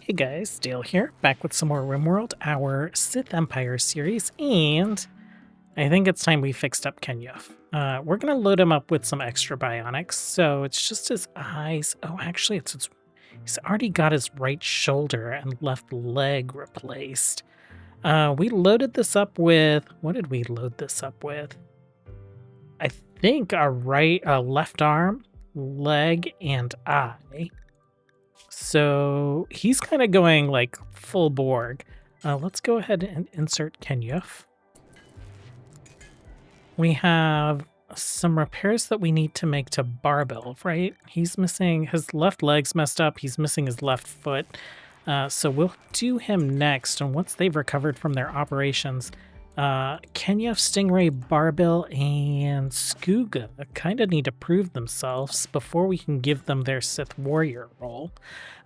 Hey guys, Dale here, back with some more RimWorld, our Sith Empire series, and I think it's time we fixed up Kenyuf. We're going to load him up with some extra bionics, so it's just his eyes. Oh, actually, he's already got his right shoulder and left leg replaced. We loaded this up with, what did we load this up with? I think a left arm, leg, and eye. So he's kind of going like full Borg. Let's go ahead and insert Kenyuf. We have some repairs that we need to make to Barbell, right? He's missing his left leg's messed up. He's missing his left foot. So we'll do him next. And once they've recovered from their operations, Kenyuf, Stingray, Barbell, and Skooga kind of need to prove themselves before we can give them their Sith Warrior role.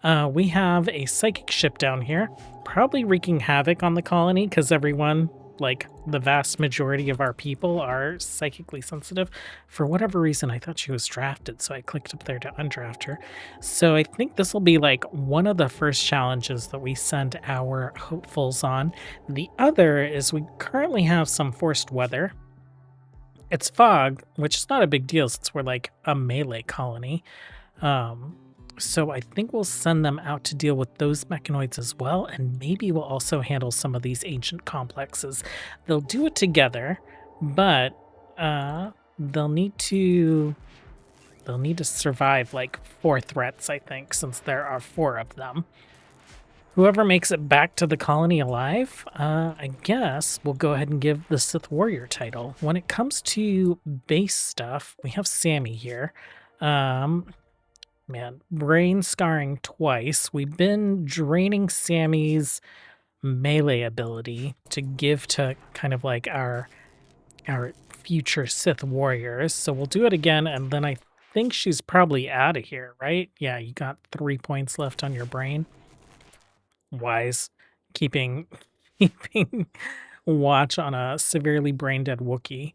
We have a psychic ship down here, probably wreaking havoc on the colony because everyone, like the vast majority of our people, are psychically sensitive. For whatever reason, I thought she was drafted, so I clicked up there to undraft her. So I think this will be like one of the first challenges that we send our hopefuls on. The other is we currently have some forced weather. It's fog, which is not a big deal since we're like a melee colony. So I think we'll send them out to deal with those mechanoids as well, and maybe we'll also handle some of these ancient complexes. They'll do it together, but they'll need to survive like 4 threats, I think, since there are 4 of them. Whoever makes it back to the colony alive, I guess we'll go ahead and give the Sith Warrior title. When it comes to base stuff, we have Sammy here. Man, brain scarring twice. We've been draining Sammy's melee ability to give to kind of like our future Sith warriors. So we'll do it again, and then I think she's probably out of here, right? Yeah, you got 3 points left on your brain. Wise. Keeping watch on a severely brain dead Wookiee.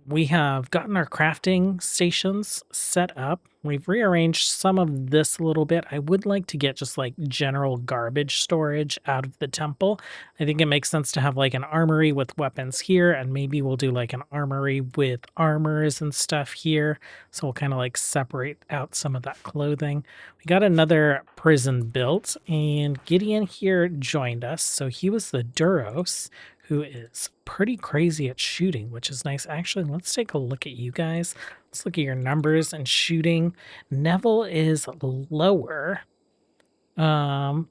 We have gotten our crafting stations set up. We've rearranged some of this a little bit. I would like to get just like general garbage storage out of the temple. I think it makes sense to have like an armory with weapons here, and maybe we'll do like an armory with armors and stuff here. So we'll kind of like separate out some of that clothing. We got another prison built, and Gideon here joined us. So he was the Duros, who is pretty crazy at shooting, which is nice. Actually, let's take a look at you guys. Let's look at your numbers and shooting. Neville is lower. Oh,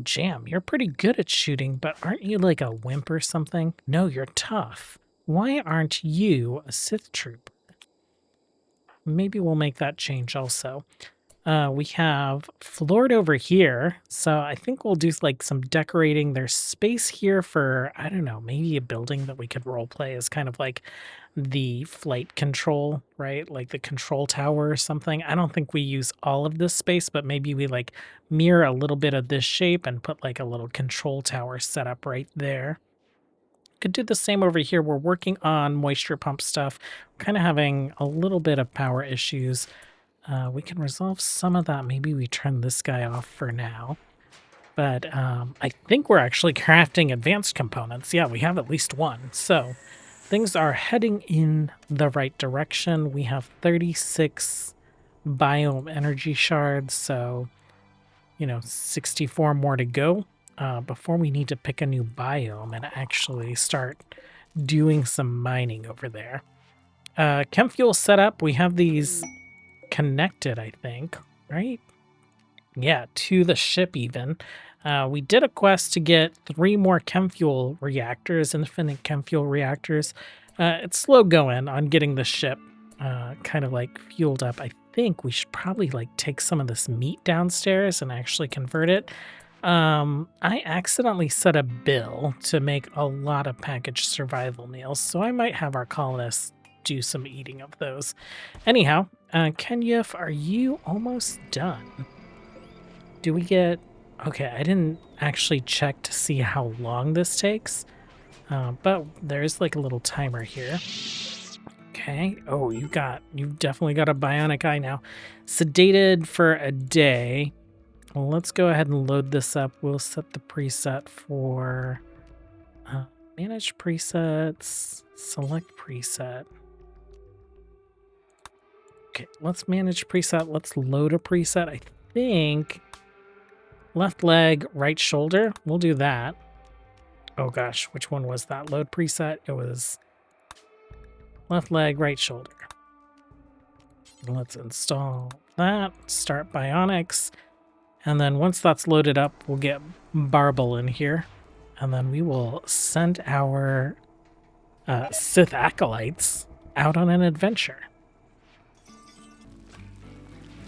Jam, you're pretty good at shooting, but aren't you like a wimp or something? No, you're tough. Why aren't you a Sith trooper? Maybe we'll make that change also. We have Floored over here, so I think we'll do like some decorating. There's space here for, I don't know, maybe a building that we could roleplay as kind of like the flight control, right? Like the control tower or something. I don't think we use all of this space, but maybe we like mirror a little bit of this shape and put like a little control tower set up right there. Could do the same over here. We're working on moisture pump stuff, kind of having a little bit of power issues. We can resolve some of that. Maybe we turn this guy off for now. But I think we're actually crafting advanced components. Yeah, we have at least one. So things are heading in the right direction. We have 36 biome energy shards. So, 64 more to go before we need to pick a new biome and actually start doing some mining over there. Chem fuel set up. We have these connected, I think, right? Yeah, to the ship even. We did a quest to get 3 more chem fuel reactors, infinite chem fuel reactors. It's slow going on getting the ship kind of like fueled up. I think we should probably like take some of this meat downstairs and actually convert it. I accidentally set a bill to make a lot of packaged survival meals, so I might have our colonists do some eating of those. Anyhow, Kenyuf, are you almost done? Do we get... Okay, I didn't actually check to see how long this takes, but there's like a little timer here. Okay. Oh, you've definitely got a bionic eye now. Sedated for a day. Well, let's go ahead and load this up. We'll set the preset for manage presets, select preset. Okay, let's manage preset. Let's load a preset. I think left leg, right shoulder. We'll do that. Oh gosh, which one was that? Load preset. It was left leg, right shoulder. Let's install that. Start Bionics. And then once that's loaded up, we'll get Varle in here. And then we will send our Sith acolytes out on an adventure.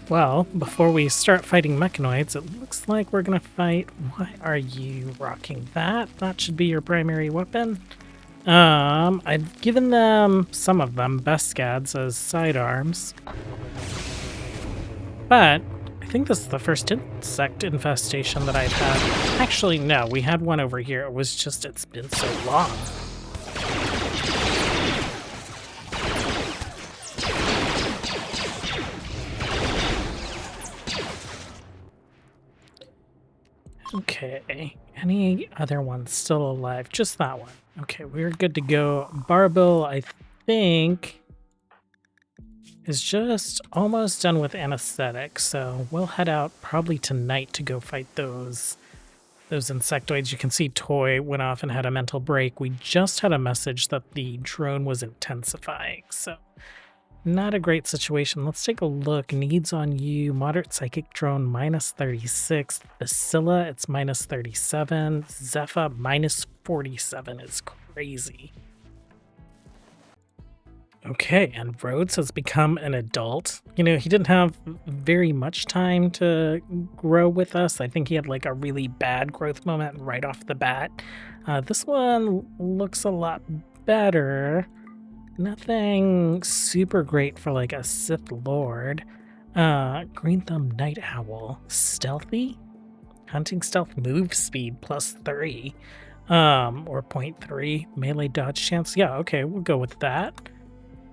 Well, before we start fighting mechanoids, it looks like we're going to fight... Why are you rocking that? That should be your primary weapon. I've given them, some of them, Beskad's as sidearms. But I think this is the first insect infestation that I've had. Actually, no, we had one over here. It was just, it's been so long. Okay, any other ones still alive? Just that one. Okay, we're good to go. Varle, I think, is just almost done with anesthetic, so we'll head out probably tonight to go fight those insectoids. You can see Toy went off and had a mental break. We just had a message that the drone was intensifying, so not a great situation. Let's take a look. Needs on you. Moderate psychic drone, -36. Basilla, it's -37. Zephyr, -47 is crazy. Okay, and Rhodes has become an adult. You know, he didn't have very much time to grow with us. I think he had like a really bad growth moment right off the bat. This one looks a lot better. Nothing super great for like a Sith Lord. Green Thumb Night Owl. Stealthy? Hunting stealth move speed +3. Or 0.3. Melee dodge chance. Yeah, okay, we'll go with that.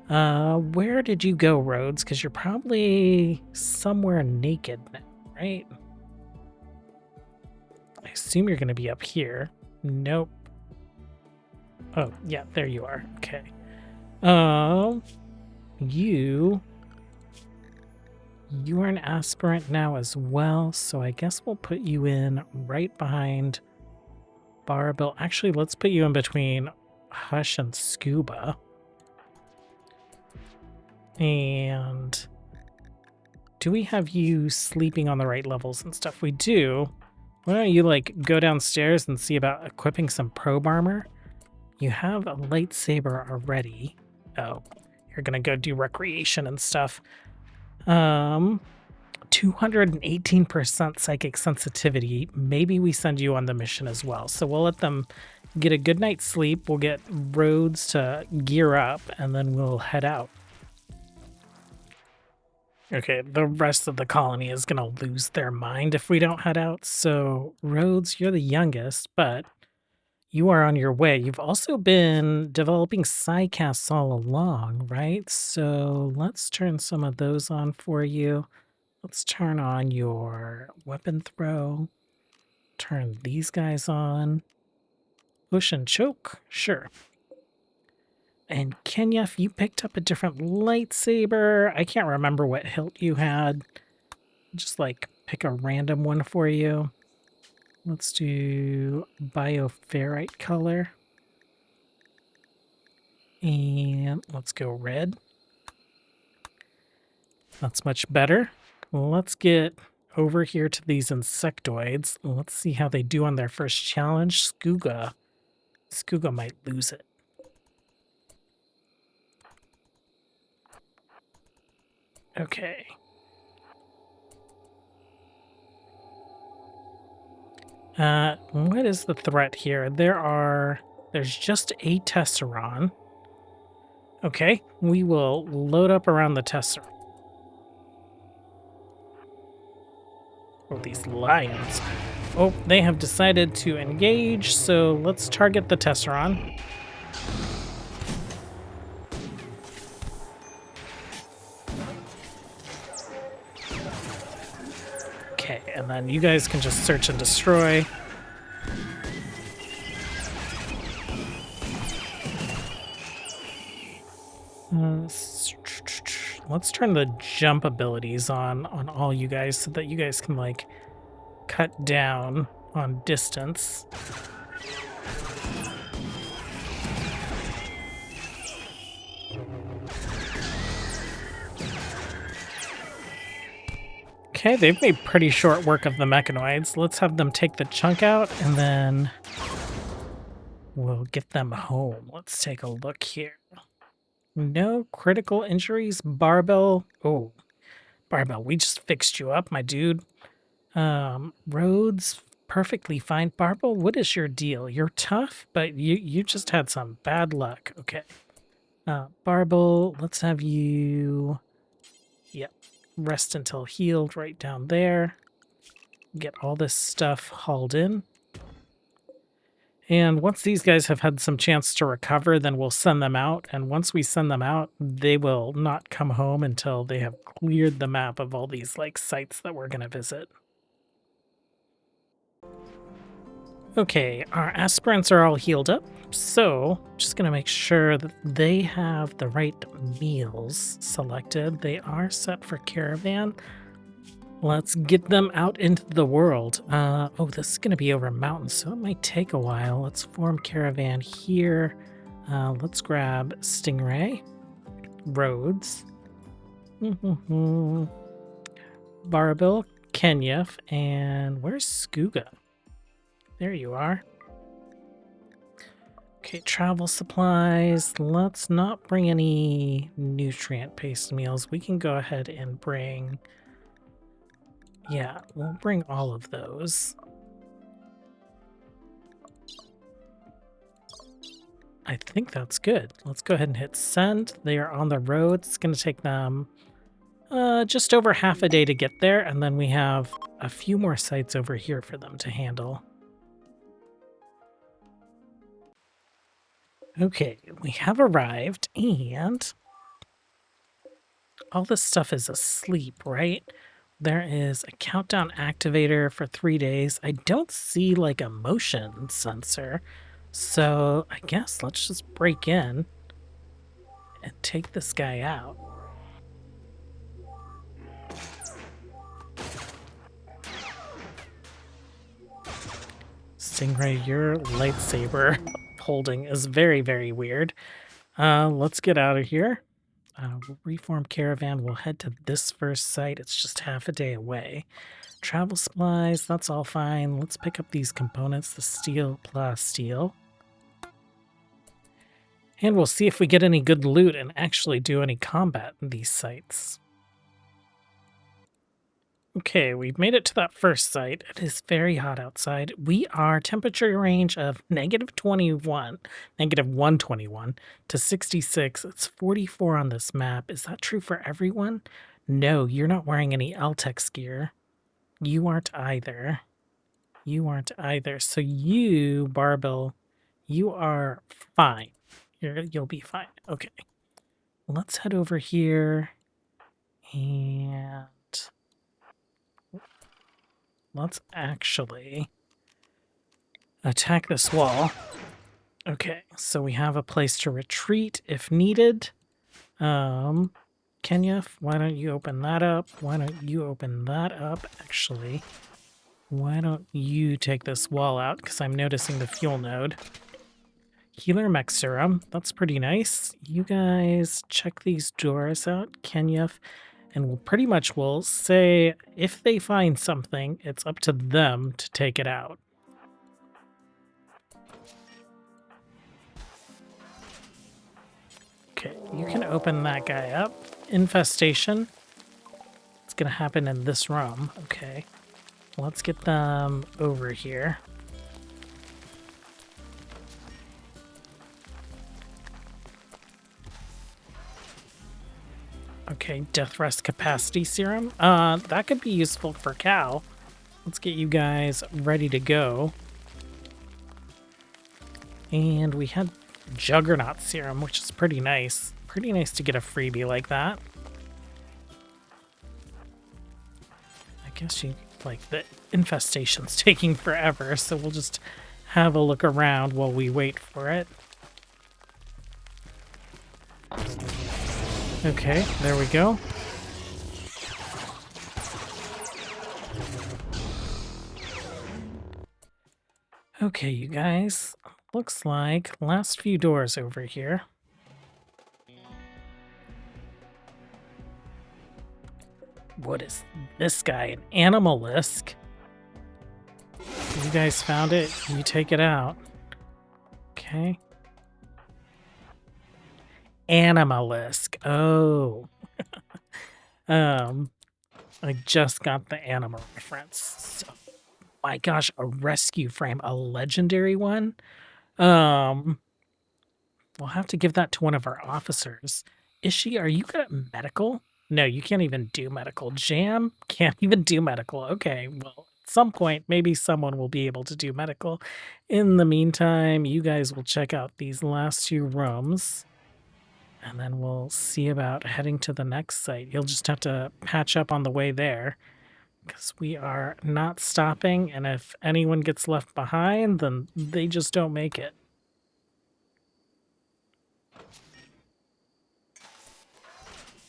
Where did you go, Rhodes? Because you're probably somewhere naked now, right? I assume you're going to be up here. Nope. Oh, yeah, there you are. Okay. You are an aspirant now as well, so I guess we'll put you in right behind Varle. Actually, let's put you in between Hush and Scuba. And do we have you sleeping on the right levels and stuff? We do. Why don't you like go downstairs and see about equipping some probe armor? You have a lightsaber already. Oh, you're gonna go do recreation and stuff. 218% psychic sensitivity. Maybe we send you on the mission as well. So we'll let them get a good night's sleep. We'll get Rhodes to gear up, and then we'll head out. Okay, the rest of the colony is gonna lose their mind if we don't head out. So Rhodes, you're the youngest, but you are on your way. You've also been developing psycasts all along, right? So let's turn some of those on for you. Let's turn on your weapon throw. Turn these guys on. Push and choke, sure. And Kenya, if you picked up a different lightsaber, I can't remember what hilt you had. Just like pick a random one for you. Let's do bioferrite color. And let's go red. That's much better. Let's get over here to these insectoids. Let's see how they do on their first challenge. Skuga might lose it. Okay. What is the threat here? There's just a Tesseron. Okay, we will load up around the Tesseron. Oh, these lions. Oh, they have decided to engage, so let's target the Tesseron. Okay, and And then you guys can just search and destroy. Let's turn the jump abilities on all you guys so that you guys can like cut down on distance. Okay, they've made pretty short work of the mechanoids. Let's have them take the chunk out and then we'll get them home. Let's take a look here. No critical injuries, Barbell. Oh, Barbell, we just fixed you up, my dude. Roads, perfectly fine. Barbell, what is your deal? You're tough, but you just had some bad luck. Okay. Barbell, let's have you... Yep. Rest until healed right down there. Get all this stuff hauled in. And once these guys have had some chance to recover, then we'll send them out. And once we send them out, they will not come home until they have cleared the map of all these like sites that we're going to visit. Okay, our aspirants are all healed up. So just going to make sure that they have the right meals selected. They are set for caravan. Let's get them out into the world. Oh, this is going to be over mountains, so it might take a while. Let's form caravan here. Let's grab Stingray, Rhodes, Barbell, Kenya, and where's Skooga? There you are. Okay, travel supplies. Let's not bring any nutrient-based meals. We can go ahead and bring... Yeah, we'll bring all of those. I think that's good. Let's go ahead and hit send. They are on the road. It's going to take them just over half a day to get there, and then we have a few more sites over here for them to handle. Okay, we have arrived, and all this stuff is asleep, right? There is a countdown activator for 3 days. I don't see like a motion sensor. So I guess let's just break in and take this guy out. Stingray, your lightsaber holding is very, very weird. Let's get out of here. We'll reform caravan. We'll head to this first site. It's just half a day away. Travel supplies, that's all fine. Let's pick up these components, the steel, plasteel. And we'll see if we get any good loot and actually do any combat in these sites. Okay, we've made it to that first site. It is very hot outside. We are temperature range of -121 to 66. It's 44 on this map. Is that true for everyone? No, you're not wearing any Altex gear. You aren't either. You aren't either. So you, Barbell, you are fine. You'll be fine. Okay. Let's head over here and let's actually attack this wall. Okay, so we have a place to retreat if needed. Kenya, why don't you open that up? Why don't you open that up? Actually, why don't you take this wall out? Because I'm noticing the fuel node. Healer mech serum. That's pretty nice. You guys check these doors out, Kenya. And we'll pretty much will say if they find something, it's up to them to take it out. Okay, you can open that guy up. Infestation. It's going to happen in this room. Okay, let's get them over here. Okay, death rest capacity serum. That could be useful for Cal. Let's get you guys ready to go. And we had Juggernaut serum, which is pretty nice. Pretty nice to get a freebie like that. I guess like the infestation's taking forever, so we'll just have a look around while we wait for it. Okay, there we go. Okay, you guys, looks like last few doors over here. What is this guy, an animalisk? You guys found it, you take it out. Okay. Animalisk. Oh. I just got the animal reference. So, my gosh, a rescue frame, a legendary one. We'll have to give that to one of our officers. Are you good at medical? No, you can't even do medical. Jam can't even do medical. Okay, well, at some point, maybe someone will be able to do medical. In the meantime, you guys will check out these last two rooms. And then we'll see about heading to the next site. You'll just have to patch up on the way there, because we are not stopping, and if anyone gets left behind, then they just don't make it.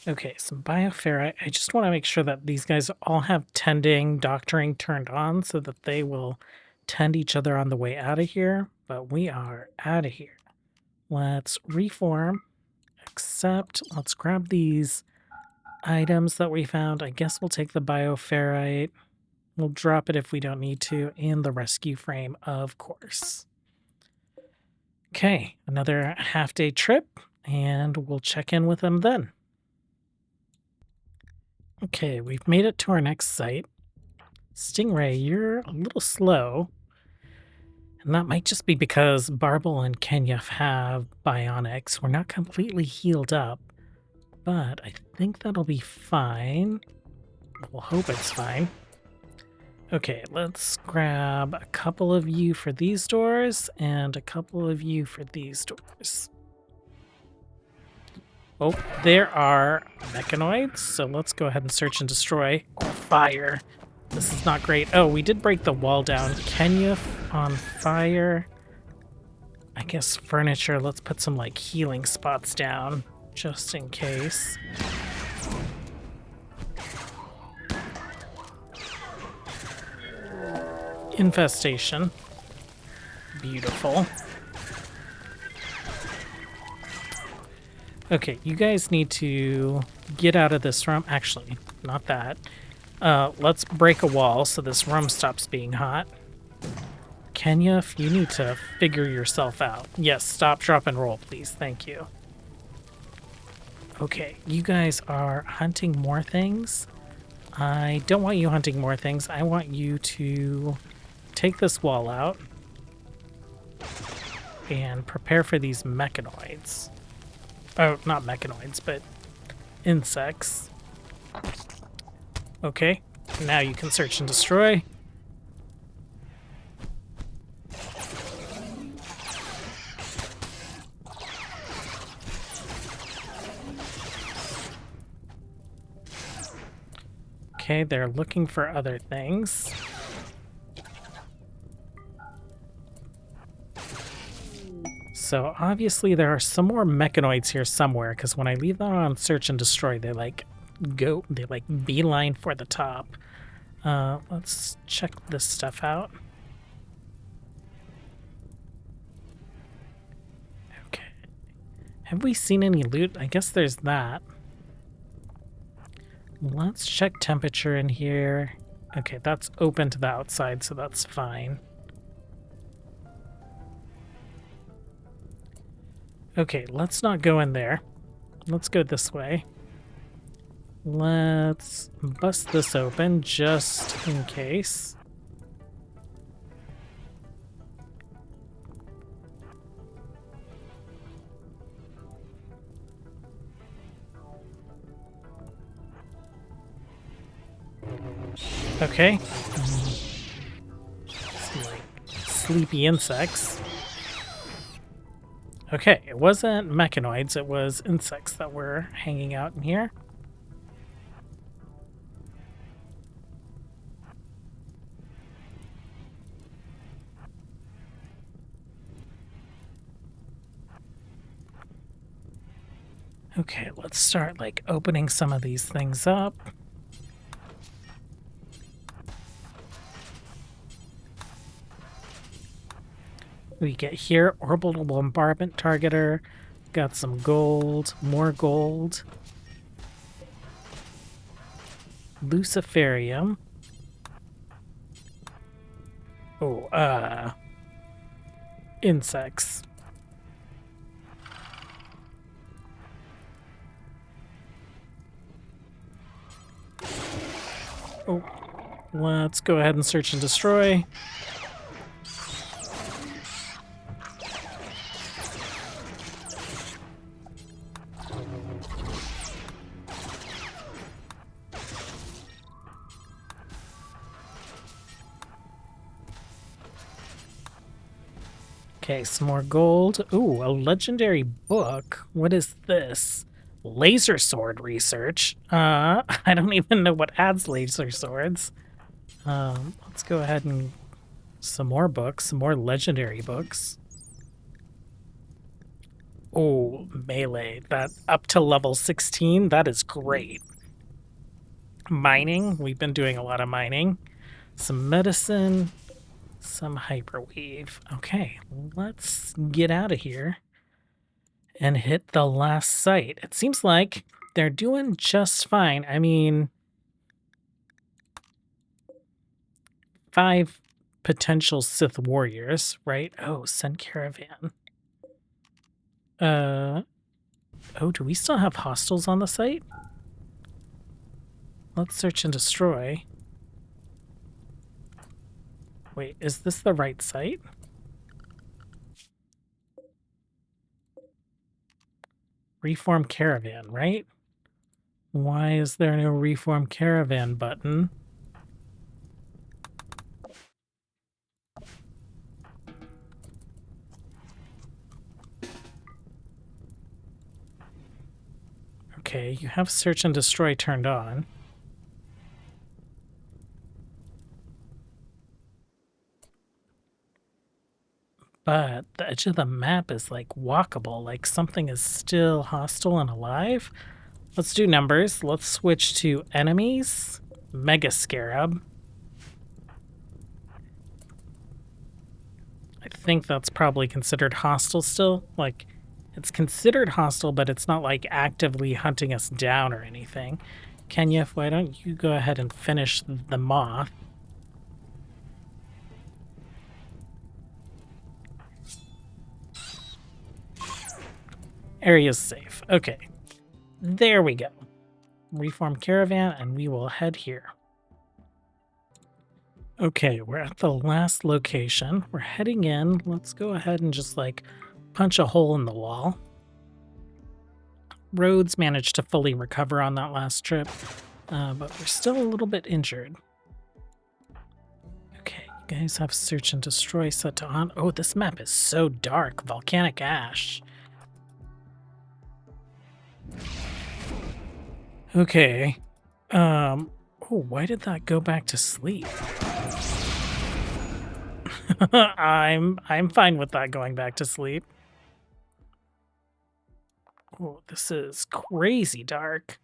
Okay, some bioferrite. I just want to make sure that these guys all have doctoring turned on so that they will tend each other on the way out of here, but we are out of here. Let's reform. Except, let's grab these items that we found. I guess we'll take the bioferrite. We'll drop it if we don't need to, and the rescue frame, of course. Okay, another half-day trip, and we'll check in with them then. Okay, we've made it to our next site. Stingray, you're a little slow. And that might just be because Barble and Kenya have bionics. We're not completely healed up, but I think that'll be fine. We'll hope it's fine. Okay, let's grab a couple of you for these doors and a couple of you for these doors. Oh, there are mechanoids, so let's go ahead and search and destroy. Fire. This is not great. Oh, we did break the wall down. Kenya on fire. I guess furniture. Let's put some like healing spots down just in case. Infestation. Beautiful. Okay, you guys need to get out of this room. Actually, not that. Let's break a wall so this room stops being hot. Kenya, you need to figure yourself out. Yes, stop, drop, and roll, please. Thank you. Okay, you guys are hunting more things. I don't want you hunting more things. I want you to take this wall out and prepare for these mechanoids. Oh, not mechanoids, but insects. Okay, now you can search and destroy. Okay, they're looking for other things. So obviously there are some more mechanoids here somewhere, because when I leave them on search and destroy, they like beeline for the top. Let's check this stuff out. Okay. Have we seen any loot? I guess there's that. Let's check temperature in here. Okay, that's open to the outside, so that's fine. Okay, let's not go in there. Let's go this way. Let's bust this open just in case. Okay. Like sleepy insects. Okay, it wasn't mechanoids, it was insects that were hanging out in here. Okay, let's start like opening some of these things up. We get here, orbital bombardment targeter. Got some gold, more gold. Luciferium. Oh, insects. Oh, let's go ahead and search and destroy. Okay, some more gold. Ooh, a legendary book. What is this? Laser sword research. I don't even know what adds laser swords. Let's go ahead and some more books, some more legendary books. Oh, melee. That up to level 16, that is great. Mining, we've been doing a lot of mining. Some medicine, some hyperweave. Okay, let's get out of here and hit the last site. It seems like they're doing just fine. I mean, 5 potential Sith warriors, right? Oh, send caravan. Oh, do we still have hostiles on the site? Let's search and destroy. Wait, is this the right site? Reform caravan, right? Why is there no reform caravan button? Okay, you have search and destroy turned on. But the edge of the map is like walkable, like something is still hostile and alive. Let's do numbers. Let's switch to enemies. Mega Scarab. I think that's probably considered hostile still. Like, it's considered hostile, but it's not like actively hunting us down or anything. Kenya, why don't you go ahead and finish the moth? Area's safe. Okay. There we go. Reform caravan, and we will head here. Okay, we're at the last location. We're heading in. Let's go ahead and just like punch a hole in the wall. Rhodes managed to fully recover on that last trip, but we're still a little bit injured. Okay, you guys have search and destroy set to on. Oh, this map is so dark. Volcanic ash. Okay. Oh, why did that go back to sleep? I'm fine with that going back to sleep. Oh, this is crazy dark.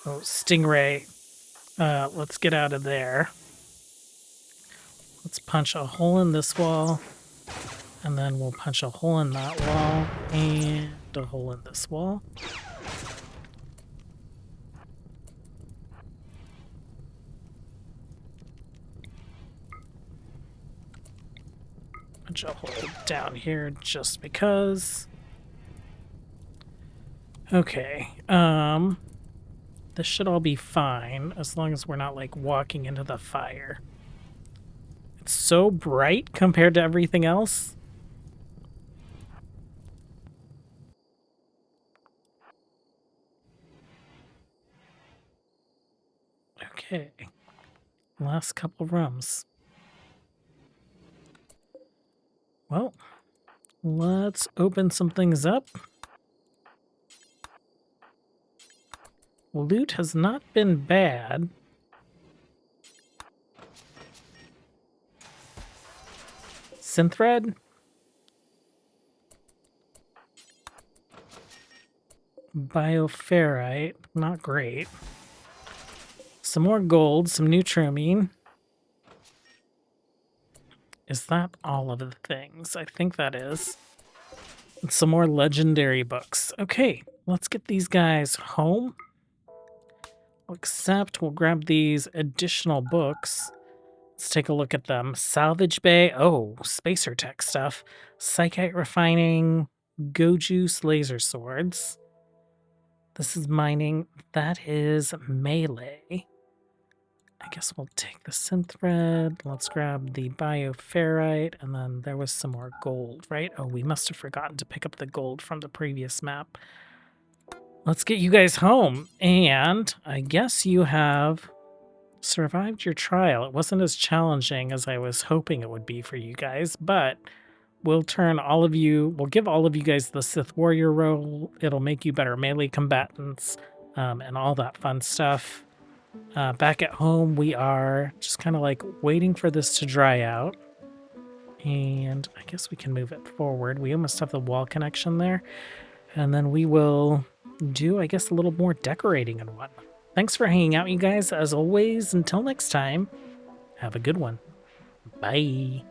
Oh, Stingray. Let's get out of there. Let's punch a hole in this wall. And then we'll punch a hole in that wall. And a hole in this wall. Punch a hole down here just because. Okay. This should all be fine as long as we're not like walking into the fire. It's so bright compared to everything else. Okay. Last couple rooms. Well, let's open some things up. Loot has not been bad. synthread. Bioferrite, not great. Some more gold, some neutramine. Is that all of the things? I think that is. And some more legendary books. Okay, let's get these guys home. Except we'll grab these additional books. Let's take a look at them. Salvage Bay. Oh, spacer tech stuff. Psychite refining. Go Juice laser swords. This is mining. That is melee. I guess we'll take the synthread. Let's grab the bioferrite. And then there was some more gold, right? Oh, we must have forgotten to pick up the gold from the previous map. Let's get you guys home. And I guess you have survived your trial. It wasn't as challenging as I was hoping it would be for you guys, but we'll give all of you guys the Sith Warrior role. It'll make you better melee combatants and all that fun stuff. Back at home, we are just kind of like waiting for this to dry out. And I guess we can move it forward. We almost have the wall connection there. And then we will do, I guess, a little more decorating and whatnot. Thanks for hanging out, you guys. As always, until next time, have a good one. Bye.